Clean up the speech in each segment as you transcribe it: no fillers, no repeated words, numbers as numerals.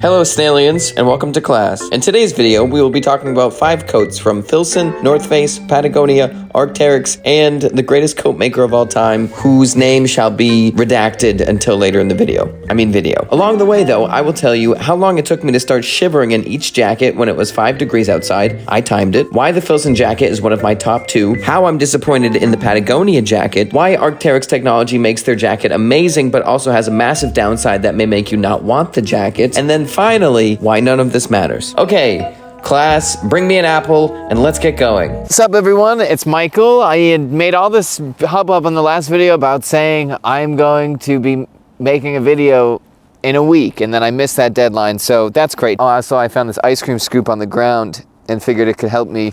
Hello Snailians, and welcome to class. In today's video, we will be talking about 5 coats from Filson, North Face, Patagonia, Arc'teryx, and the greatest coat maker of all time, whose name shall be redacted until later in the video. Along the way though, I will tell you how long it took me to start shivering in each jacket when it was 5 degrees outside. I timed it. Why the Filson jacket is one of my top 2. How I'm disappointed in the Patagonia jacket. Why Arc'teryx technology makes their jacket amazing, but also has a massive downside that may make you not want the jacket. And then finally, why none of this matters. Okay, class, bring me an apple and let's get going. What's up everyone, it's Michael. I had made all this hubbub on the last video about saying I'm going to be making a video in a week, and then I missed that deadline, so that's great. Also, I found this ice cream scoop on the ground and figured it could help me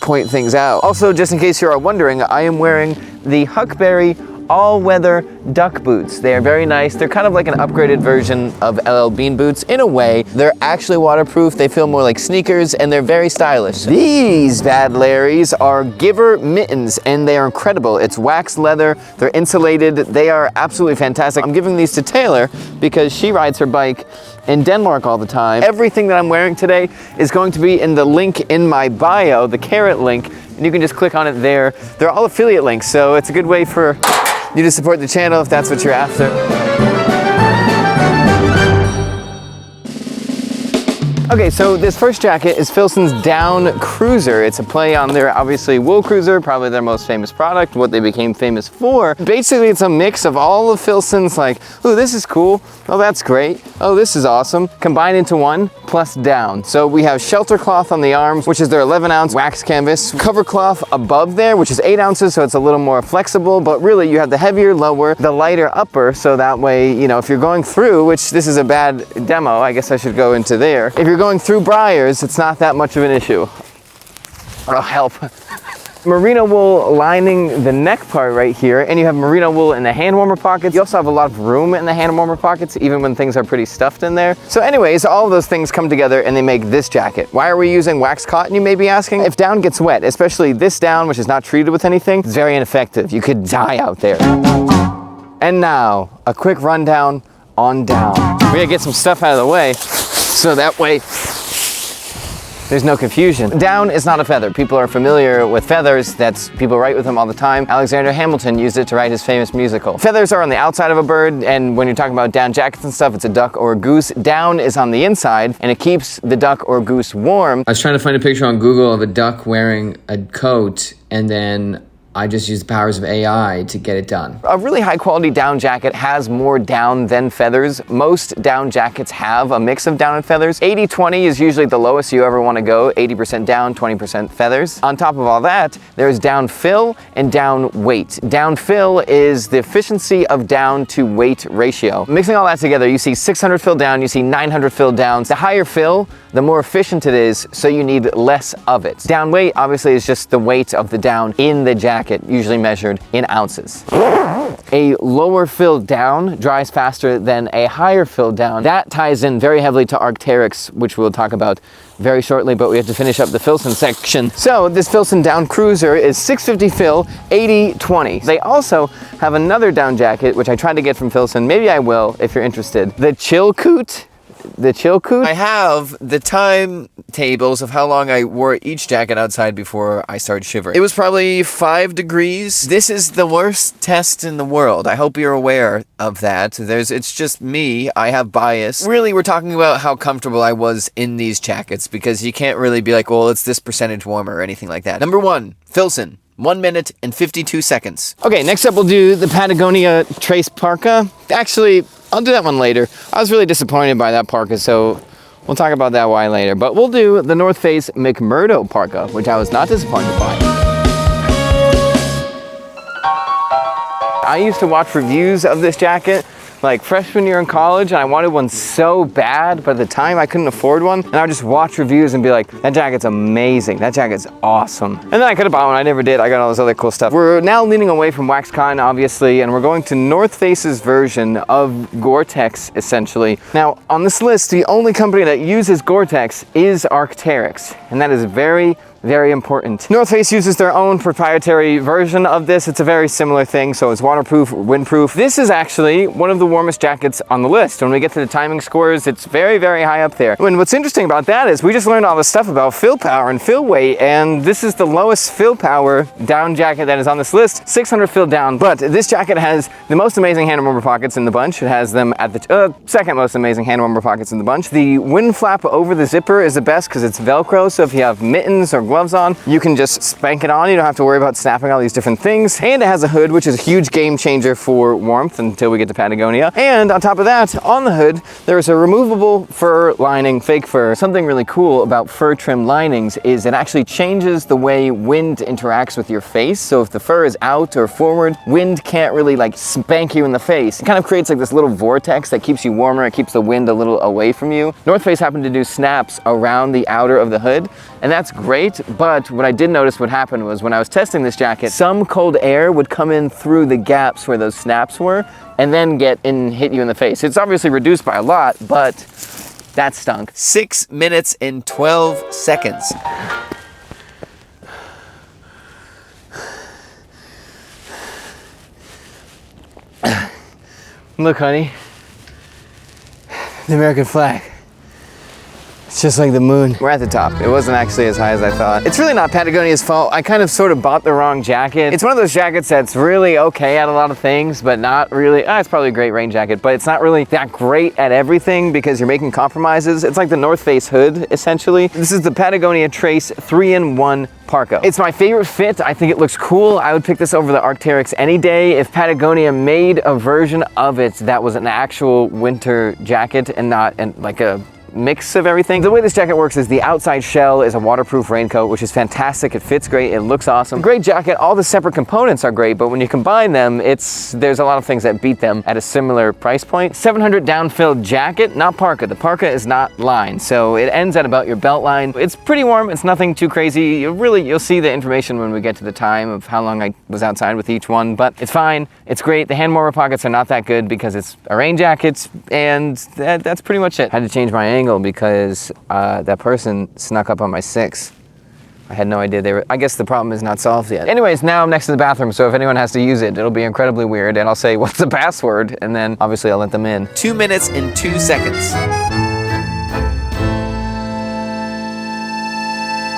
point things out. Also, just in case you are wondering, I am wearing the Huckberry all-weather duck boots. They are very nice. They're kind of like an upgraded version of LL Bean boots in a way. They're actually waterproof. They feel more like sneakers and they're very stylish. These bad Larrys are Giver mittens and they are incredible. It's wax leather. They're insulated. They are absolutely fantastic. I'm giving these to Taylor because she rides her bike in Denmark all the time. Everything that I'm wearing today is going to be in the link in my bio, the carrot link, and you can just click on it there. They're all affiliate links, so it's a good way for you to support the channel if that's what you're after. Okay, so this first jacket is Filson's Down Cruiser. It's a play on their, obviously, Wool Cruiser, probably their most famous product, what they became famous for. Basically, it's a mix of all of Filson's, like, oh, this is cool, oh, that's great, oh, this is awesome, combined into one, plus down. So we have shelter cloth on the arms, which is their 11-ounce wax canvas, cover cloth above there, which is 8 ounces, so it's a little more flexible, but really you have the heavier lower, the lighter upper, so that way, you know, if you're going through, which this is a bad demo, I guess I should go into there. If you're going through briars, it's not that much of an issue. Oh, help. Merino wool lining the neck part right here, and you have merino wool in the hand warmer pockets. You also have a lot of room in the hand warmer pockets, even when things are pretty stuffed in there. So anyways, all of those things come together and they make this jacket. Why are we using wax cotton, you may be asking? If down gets wet, especially this down, which is not treated with anything, it's very ineffective. You could die out there. And now, a quick rundown on down. We're gonna get some stuff out of the way, so that way there's no confusion. Down is not a feather. People are familiar with feathers. People write with them all the time. Alexander Hamilton used it to write his famous musical. Feathers are on the outside of a bird, and when you're talking about down jackets and stuff, it's a duck or a goose. Down is on the inside, and it keeps the duck or goose warm. I was trying to find a picture on Google of a duck wearing a coat, and then I just used the powers of AI to get it done. A really high quality down jacket has more down than feathers. Most down jackets have a mix of down and feathers. 80-20 is usually the lowest you ever want to go. 80% down, 20% feathers. On top of all that, there's down fill and down weight. Down fill is the efficiency of down to weight ratio. Mixing all that together, you see 600 fill down, you see 900 fill down. The higher fill, the more efficient it is, so you need less of it. Down weight, obviously, is just the weight of the down in the jacket, usually measured in ounces. A lower fill down dries faster than a higher fill down. That ties in very heavily to Arc'teryx, which we'll talk about very shortly, but we have to finish up the Filson section. So this Filson Down Cruiser is 650 fill, 80-20. They also have another down jacket, which I tried to get from Filson. Maybe I will, if you're interested. The Chilkoot. I have the timetables of how long I wore each jacket outside before I started shivering. It was probably 5 degrees. This is the worst test in the world. I hope you're aware of that. It's just me. I have bias. Really, we're talking about how comfortable I was in these jackets, because you can't really be like, well, it's this percentage warmer or anything like that. Number 1, Filson. 1 minute and 52 seconds. Okay, next up we'll do the Patagonia Trace Parka. Actually, I'll do that one later. I was really disappointed by that Parka, so we'll talk about that why later. But we'll do the North Face McMurdo Parka, which I was not disappointed by. I used to watch reviews of this jacket like freshman year in college, and I wanted one so bad, but at the time I couldn't afford one, and I would just watch reviews and be like, that jacket's amazing, that jacket's awesome. And then I could have bought one, I never did, I got all this other cool stuff. We're now leaning away from wax cotton, obviously, and we're going to North Face's version of Gore-Tex, essentially. Now, on this list, the only company that uses Gore-Tex is Arc'teryx, and that is very, very important. North Face uses their own proprietary version of this. It's a very similar thing, so it's waterproof, windproof. This is actually one of the warmest jackets on the list. When we get to the timing scores, it's very, very high up there. And what's interesting about that is we just learned all this stuff about fill power and fill weight, and this is the lowest fill power down jacket that is on this list, 600 fill down. But this jacket has the most amazing hand warmer pockets in the bunch. It has them at the second most amazing hand warmer pockets in the bunch. The wind flap over the zipper is the best because it's Velcro, so if you have mittens or gloves on, you can just spank it on. You don't have to worry about snapping all these different things. And it has a hood, which is a huge game changer for warmth until we get to Patagonia. And on top of that, on the hood, there's a removable fur lining, fake fur. Something really cool about fur trim linings is it actually changes the way wind interacts with your face. So if the fur is out or forward, wind can't really like spank you in the face. It kind of creates like this little vortex that keeps you warmer. It keeps the wind a little away from you. North Face happened to do snaps around the outer of the hood, and that's great. But what I did notice what happened was when I was testing this jacket, some cold air would come in through the gaps where those snaps were and then get in, hit you in the face. It's obviously reduced by a lot, but that stunk. 6 minutes and 12 seconds. Look, honey, the American flag. It's just like the moon. We're at the top. It wasn't actually as high as I thought. It's really not Patagonia's fault. I kind of sort of bought the wrong jacket. It's one of those jackets that's really okay at a lot of things, but not really, it's probably a great rain jacket, but it's not really that great at everything because you're making compromises. It's like the North Face hood, essentially. This is the Patagonia Trace 3-in-1 Parka. It's my favorite fit. I think it looks cool. I would pick this over the Arc'teryx any day. If Patagonia made a version of it that was an actual winter jacket and not like a mix of everything. The way this jacket works is the outside shell is a waterproof raincoat, which is fantastic. It fits great. It looks awesome. Great jacket. All the separate components are great, but when you combine them, there's a lot of things that beat them at a similar price point. 700 down-filled jacket, not Parka. The Parka is not lined, so it ends at about your belt line. It's pretty warm. It's nothing too crazy. You'll see the information when we get to the time of how long I was outside with each one, but it's fine. It's great. The hand warmer pockets are not that good because it's a rain jacket, and that's pretty much it. I had to change my angle because that person snuck up on my 6. I had no idea they were, I guess the problem is not solved yet. Anyways, now I'm next to the bathroom, so if anyone has to use it, it'll be incredibly weird, and I'll say, what's the password? And then obviously I'll let them in. 2 minutes and 2 seconds.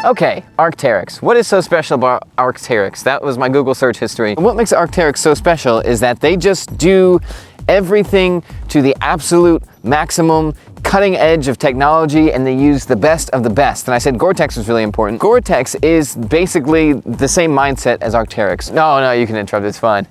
Okay, Arc'teryx. What is so special about Arc'teryx? That was my Google search history. What makes Arc'teryx so special is that they just do everything to the absolute maximum cutting edge of technology, and they use the best of the best. And I said Gore-Tex was really important. Gore-Tex is basically the same mindset as Arc'teryx. No, you can interrupt, it's fine.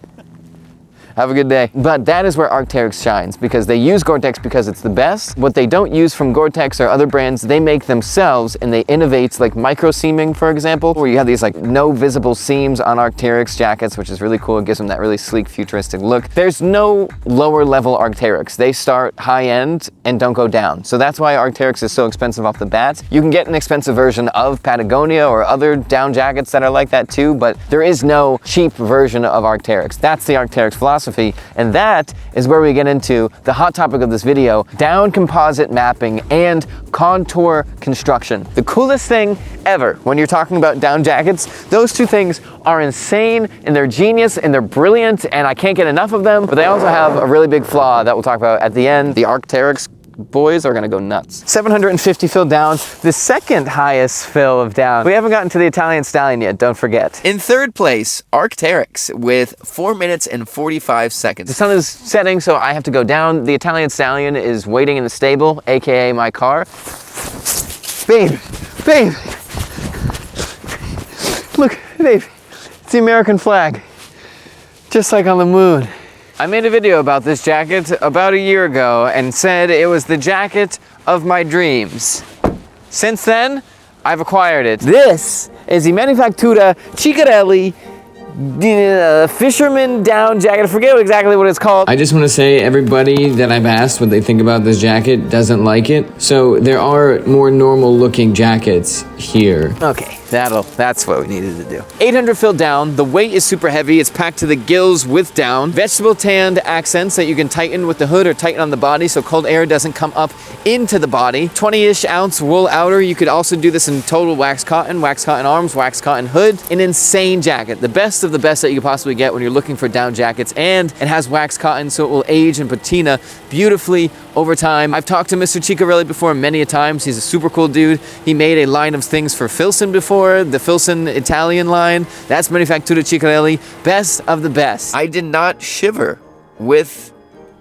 Have a good day. But that is where Arc'teryx shines, because they use Gore-Tex because it's the best. What they don't use from Gore-Tex or other brands, they make themselves, and they innovate, like micro seaming, for example, where you have these like no visible seams on Arc'teryx jackets, which is really cool. It gives them that really sleek, futuristic look. There's no lower level Arc'teryx. They start high end and don't go down. So that's why Arc'teryx is so expensive off the bat. You can get an expensive version of Patagonia or other down jackets that are like that too, but there is no cheap version of Arc'teryx. That's the Arc'teryx philosophy. And that is where we get into the hot topic of this video, down composite mapping and contour construction. The coolest thing ever when you're talking about down jackets. Those two things are insane, and they're genius, and they're brilliant, and I can't get enough of them, but they also have a really big flaw that we'll talk about at the end. The Arc'teryx boys are gonna go nuts. 750 fill down, the second highest fill of down. We haven't gotten to the Italian Stallion yet, don't forget. In third place, Arc'teryx with 4 minutes and 45 seconds. The sun is setting, so I have to go down. The Italian Stallion is waiting in the stable, AKA my car. Babe, look, babe, it's the American flag, just like on the moon. I made a video about this jacket about a year ago and said it was the jacket of my dreams. Since then, I've acquired it. This is the Manifattura Ceccarelli fisherman down jacket. I forget exactly what it's called. I just want to say everybody that I've asked what they think about this jacket doesn't like it. So there are more normal looking jackets here. Okay. That's what we needed to do. 800 fill down. The weight is super heavy. It's packed to the gills with down. Vegetable tanned accents that you can tighten with the hood or tighten on the body so cold air doesn't come up into the body. 20-ish ounce wool outer. You could also do this in total wax cotton arms, wax cotton hood. An insane jacket. The best of the best that you could possibly get when you're looking for down jackets, and it has wax cotton so it will age and patina beautifully over time. I've talked to Mr. Ceccarelli before many a times. He's a super cool dude. He made a line of things for Filson before, the Filson Italian line. That's Manifattura Ceccarelli. Best of the best. I did not shiver with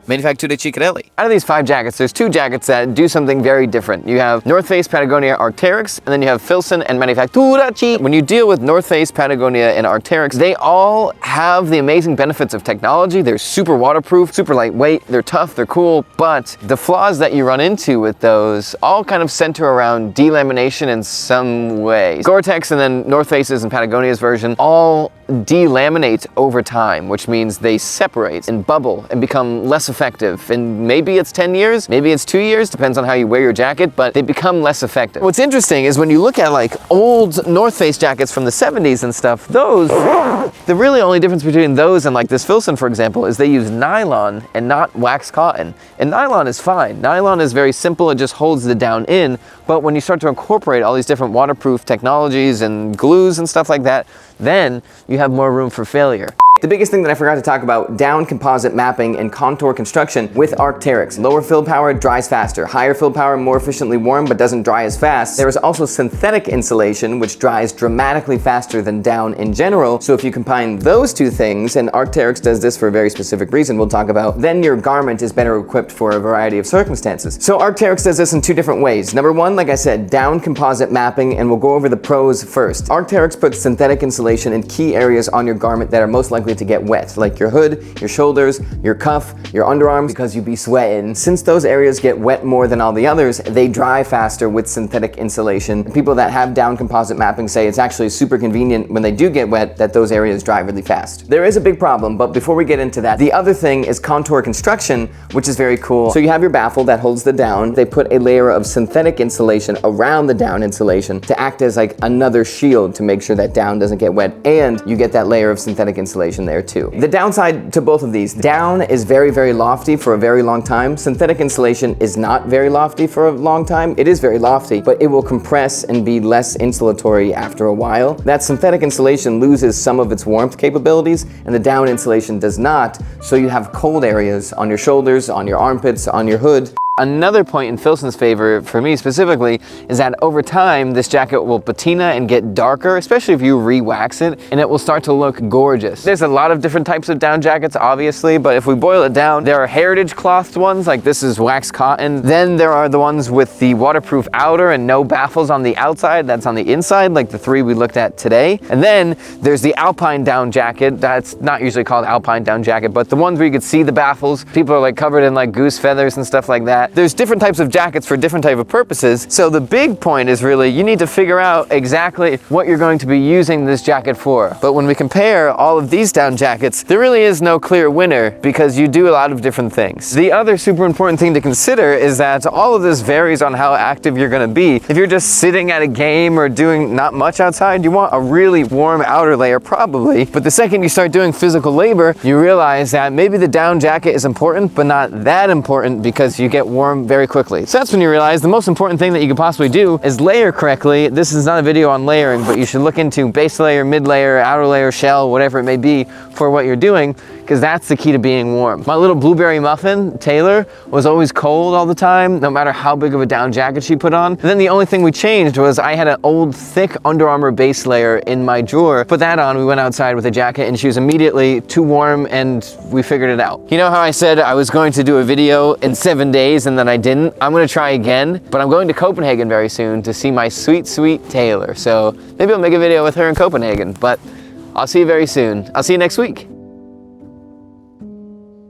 Manifattura Ceccarelli. Out of these 5 jackets, there's 2 jackets that do something very different. You have North Face, Patagonia, Arc'teryx, and then you have Filson and Manifattura Ceccarelli. When you deal with North Face, Patagonia, and Arc'teryx, they all have the amazing benefits of technology. They're super waterproof, super lightweight, they're tough, they're cool, but the flaws that you run into with those all kind of center around delamination in some ways. Gore-Tex and then North Face's and Patagonia's version all delaminate over time, which means they separate and bubble and become less effective. And maybe it's 10 years, maybe it's 2 years, depends on how you wear your jacket, but they become less effective. What's interesting is when you look at like old North Face jackets from the 70s and stuff, those, the really only difference between those and like this Filson, for example, is they use nylon and not wax cotton. And nylon is fine. Nylon is very simple, it just holds the down in, but when you start to incorporate all these different waterproof technologies and glues and stuff like that, then you have more room for failure. The biggest thing that I forgot to talk about, down composite mapping and contour construction with Arc'teryx. Lower fill power dries faster. Higher fill power more efficiently warm but doesn't dry as fast. There is also synthetic insulation which dries dramatically faster than down in general. So if you combine those 2 things, and Arc'teryx does this for a very specific reason we'll talk about, then your garment is better equipped for a variety of circumstances. So Arc'teryx does this in 2 different ways. Number 1, like I said, down composite mapping, and we'll go over the pros first. Arc'teryx puts synthetic insulation in key areas on your garment that are most likely to get wet, like your hood, your shoulders, your cuff, your underarms, because you be sweating. Since those areas get wet more than all the others, they dry faster with synthetic insulation. People that have down composite mapping say it's actually super convenient when they do get wet that those areas dry really fast. There is a big problem, but before we get into that, the other thing is contour construction, which is very cool. So you have your baffle that holds the down. They put a layer of synthetic insulation around the down insulation to act as like another shield to make sure that down doesn't get wet, and you get that layer of synthetic insulation there too. The downside to both of these, down is very, very lofty for a very long time. Synthetic insulation is not very lofty for a long time. It is very lofty, but it will compress and be less insulatory after a while. That synthetic insulation loses some of its warmth capabilities, and the down insulation does not, so you have cold areas on your shoulders, on your armpits, on your hood. Another point in Filson's favor, for me specifically, is that over time, this jacket will patina and get darker, especially if you re-wax it, and it will start to look gorgeous. There's a lot of different types of down jackets, obviously, but if we boil it down, there are heritage clothed ones, like this is wax cotton. Then there are the ones with the waterproof outer and no baffles on the outside, that's on the inside, like the 3 we looked at today. And then there's the alpine down jacket, that's not usually called alpine down jacket, but the ones where you could see the baffles. People are like covered in like goose feathers and stuff like that. There's different types of jackets for different type of purposes. So the big point is really you need to figure out exactly what you're going to be using this jacket for. But when we compare all of these down jackets, there really is no clear winner because you do a lot of different things. The other super important thing to consider is that all of this varies on how active you're going to be. If you're just sitting at a game or doing not much outside, you want a really warm outer layer probably. But the second you start doing physical labor, you realize that maybe the down jacket is important, but not that important because you get warm very quickly. So that's when you realize the most important thing that you could possibly do is layer correctly. This is not a video on layering, but you should look into base layer, mid layer, outer layer, shell, whatever it may be for what you're doing, because that's the key to being warm. My little blueberry muffin, Taylor, was always cold all the time, no matter how big of a down jacket she put on. And then the only thing we changed was I had an old thick Under Armour base layer in my drawer. Put that on, we went outside with a jacket and she was immediately too warm and we figured it out. You know how I said I was going to do a video in 7 days and then I didn't? I'm gonna try again, but I'm going to Copenhagen very soon to see my sweet, sweet Taylor. So maybe I'll make a video with her in Copenhagen, but I'll see you very soon. I'll see you next week.